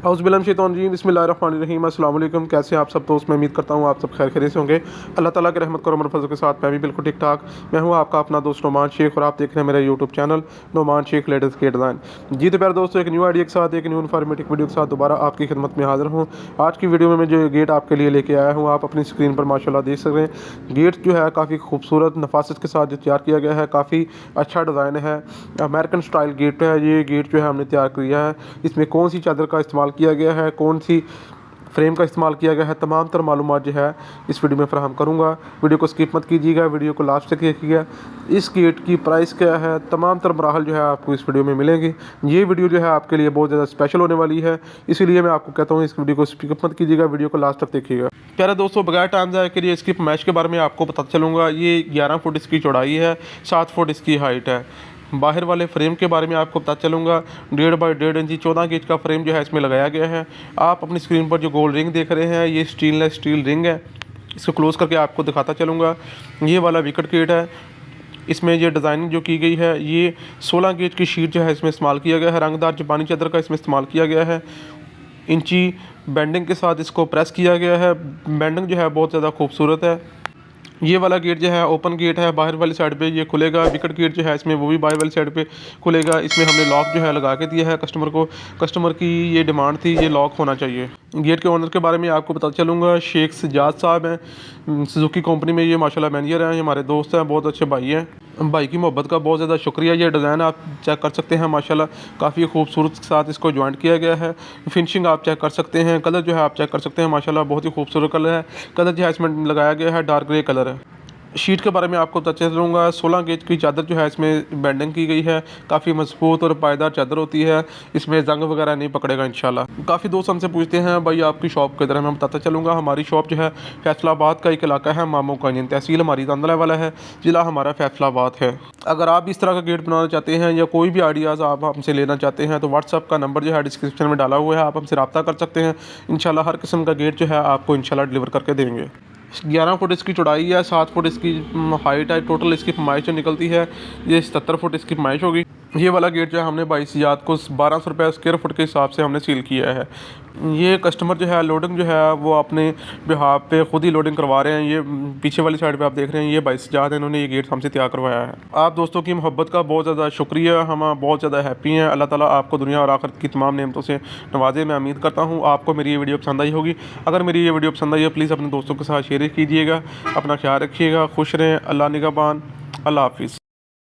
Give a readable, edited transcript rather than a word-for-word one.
औज़ुबिल्लाहिमिनश्शैतानिर्रजीम बिस्मिल्लाहिर्रहमानिर्रहीम। अस्सलाम वालेकुम। कैसे हैं आप सब दोस्त? मैं उम्मीद करता हूँ आप सब खैर खैरियत से होंगे। अल्लाह ताला की रहमत करम और फज़ल के साथ मैं भी बिल्कुल ठीक ठाक। मैं हूँ आपका अपना दोस्त नोमान शेख और आप देख रहे हैं मेरा YouTube channel Noman Shaikh latest के डिज़ाइन। जी तो प्यारे दोस्तों, एक न्यू आइडिया के साथ, एक न्यू इन्फॉर्मेटिव वीडियो के साथ दोबारा आपकी खिदमत में हाज़िर हूँ। आज की वीडियो में मैं जो गेट आपके लिए लेके आया हूँ, आप अपनी स्क्रीन पर माशाल्लाह देख सकते हैं। गेट जो है काफ़ी खूबसूरत नफासत के साथ जो तैयार किया गया है, काफ़ी अच्छा डिज़ाइन है। अमेरिकन स्टाइल गेट है। ये गेट जो है हमने तैयार किया है। इसमें कौन सी चादर का इस्तेमाल किया गया है, कौन सी फ्रेम का इस्तेमाल किया गया है, तमाम तर मालूमात जो है इस वीडियो में फ़राहम करूँगा। वीडियो को स्किप मत कीजिएगा, वीडियो को लास्ट तक देखिएगा। इस गेट की प्राइस क्या है, तमाम तर मराहल जो है आपको इस वीडियो में मिलेंगे। ये वीडियो जो है आपके लिए बहुत ज़्यादा स्पेशल होने वाली है, इसीलिए मैं आपको कहता हूँ इस वीडियो को स्किप मत कीजिएगा, वीडियो को लास्ट तक देखिएगा। प्यारे दोस्तों, बगैर टाइम ज़ाया किए इसकी मैच के बारे में आपको पता चलूँगा। ये 11 फुट इसकी चौड़ाई है, 7 फुट इसकी हाइट है। बाहर वाले फ्रेम के बारे में आपको पता चलूँगा। 1.5 बाई 1.5 इंची 14 गेज का फ्रेम जो है इसमें लगाया गया है। आप अपनी स्क्रीन पर जो गोल्ड रिंग देख रहे हैं, ये स्टेनलेस स्टील रिंग है। इसको क्लोज़ करके आपको दिखाता चलूँगा। ये वाला विकेट गेट है। इसमें ये डिज़ाइनिंग जो की गई है, ये 16 गेज की शीट जो है इसमें इस्तेमाल किया गया है। रंगदार जापानी चादर का इसमें इस्तेमाल किया गया है। इंची बेंडिंग के साथ इसको प्रेस किया गया है। बेंडिंग जो है बहुत ज़्यादा खूबसूरत है। ये वाला गेट जो है ओपन गेट है, बाहर वाली साइड पे ये खुलेगा। विकेट गेट जो है इसमें वो भी बाहर वाली साइड पे खुलेगा। इसमें हमने लॉक जो है लगा के दिया है कस्टमर को। कस्टमर की ये डिमांड थी, ये लॉक होना चाहिए। गेट के ओनर के बारे में आपको पता चलूँगा। शेख सजाद साहब हैं, सुजुकी कंपनी में ये माशाल्लाह मैनेजर हैं। ये हमारे दोस्त हैं, बहुत अच्छे भाई हैं। भाई की मोहब्बत का बहुत ज़्यादा शुक्रिया। ये डिज़ाइन आप चेक कर सकते हैं, माशाल्लाह काफ़ी खूबसूरत के साथ इसको जॉइंट किया गया है। फिनिशिंग आप चेक कर सकते हैं, कलर जो है आप चेक कर सकते हैं, माशाल्लाह बहुत ही खूबसूरत कलर है। कलर जो है इसमें लगाया गया है डार्क ग्रे कलर है। शीट के बारे में आपको बता चलूँगा। 16 गेज की चादर जो है इसमें बेंडिंग की गई है। काफ़ी मजबूत और पायदार चादर होती है। इसमें जंग वगैरह नहीं पकड़ेगा इंशाल्लाह। काफ़ी दोस्त हमसे पूछते हैं भाई आपकी शॉप किधर है, मैं बताता चलूँगा। हमारी शॉप जो है फैसलाबाद का एक इलाका है, मामू कानीन, तहसील हमारी तांदला वाला है, ज़िला हमारा फैसलाबाद है। अगर आप इस तरह का गेट बनाना चाहते हैं या कोई भी आइडियाज़ आप हमसे लेना चाहते हैं तो व्हाट्सअप का नंबर जो है डिस्क्रिप्शन में डाला हुआ है, आप हमसे रब्ता कर सकते हैं। इंशाल्लाह हर किस्म का गेट जो है आपको इंशाल्लाह डिलीवर करके देंगे। 11 फुट इसकी चौड़ाई है, 7 फुट इसकी हाइट है। टोटल इसकी फरमाइश जो निकलती है ये 77 फुट इसकी फरमाइश होगी। ये वाला गेट जो है हमने 22 हज़ार को 1200 रुपये स्क्वायर फुट के हिसाब से हमने सील किया है। ये कस्टमर जो है लोडिंग जो है वो अपने बिहाफ पे ख़ुद ही लोडिंग करवा रहे हैं। ये पीछे वाली साइड पे आप देख रहे हैं, ये 22 हज़ार इन्होंने ये गेट हमसे तैयार करवाया है। आप दोस्तों की मोहब्बत का बहुत ज़्यादा शुक्रिया, हम बहुत ज़्यादा हैप्पी हैं। अल्लाह ताला आपको दुनिया और आखिरत की तमाम नेमतों से नवाजे। मैं उम्मीद करता हूँ आपको मेरी ये वीडियो पसंद आई होगी। अगर मेरी ये वीडियो पसंद आई है प्लीज़ अपने दोस्तों के साथ शेयर कीजिएगा। अपना ख्याल रखिएगा, खुश रहें, अल्लाह निगहबान, अल्लाह हाफिज़।